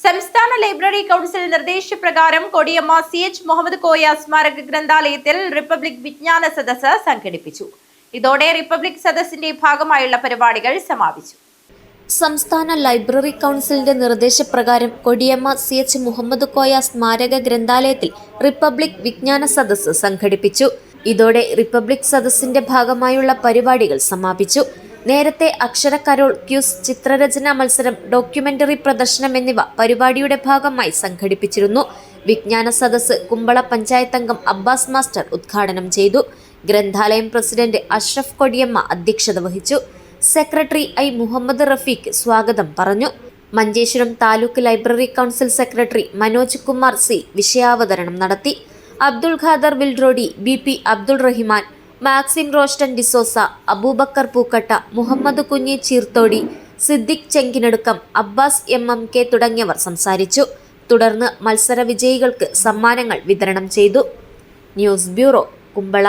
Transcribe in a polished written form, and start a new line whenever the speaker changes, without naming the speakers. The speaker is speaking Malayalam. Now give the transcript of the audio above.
സംസ്ഥാന ലൈബ്രറി കൗൺസിൽ നിർദ്ദേശപ്രകാരം കൊടിയമ്മ CH മുഹമ്മദ് കോയ സ്മാരക ഗ്രന്ഥാലയത്തിൽ റിപ്പബ്ലിക് വിജ്ഞാന സദസ്സ് സംഘടിപ്പിച്ചു. ഇതോടെ റിപ്പബ്ലിക് സദസ്സിന്റെ ഭാഗമായുള്ള പരിപാടികൾ സമാപിച്ചു.
സംസ്ഥാന ലൈബ്രറി കൗൺസിലിന്റെ നിർദ്ദേശപ്രകാരം കൊടിയമ്മ CH മുഹമ്മദ് കോയ സ്മാരക ഗ്രന്ഥാലയത്തിൽ റിപ്പബ്ലിക് വിജ്ഞാന സദസ്സ് സംഘടിപ്പിച്ചു. ഇതോടെ റിപ്പബ്ലിക് സദസ്സിന്റെ ഭാഗമായുള്ള പരിപാടികൾ സമാപിച്ചു. നേരത്തെ അക്ഷരക്കരോൾ, ക്യൂസ്, ചിത്രരചനാ മത്സരം, ഡോക്യുമെന്ററി പ്രദർശനം എന്നിവ പരിപാടിയുടെ ഭാഗമായി സംഘടിപ്പിച്ചിരുന്നു. വിജ്ഞാന സദസ്സ് കുമ്പള പഞ്ചായത്ത് അംഗം അബ്ബാസ് മാസ്റ്റർ ഉദ്ഘാടനം ചെയ്തു. ഗ്രന്ഥാലയം പ്രസിഡന്റ് അഷ്റഫ് കൊടിയമ്മ അധ്യക്ഷത വഹിച്ചു. സെക്രട്ടറി മുഹമ്മദ് റഫീഖ് സ്വാഗതം പറഞ്ഞു. Manjeshwaram taluk library council secretary Manoj Kumar C വിഷയാവതരണം നടത്തി. Abdul Khader Vilrodi, BP Abdul Rahiman, Maxim Rostan D'Souza, Aboobacker Pookatta, Muhammad Kunhi Cheerthodi, Siddique Chenkinadukkam, Abbas MMK തുടങ്ങിയവർ സംസാരിച്ചു. തുടർന്ന് മത്സര വിജയികൾക്ക് സമ്മാനങ്ങൾ വിതരണം ചെയ്തു. News bureau, Kumbla.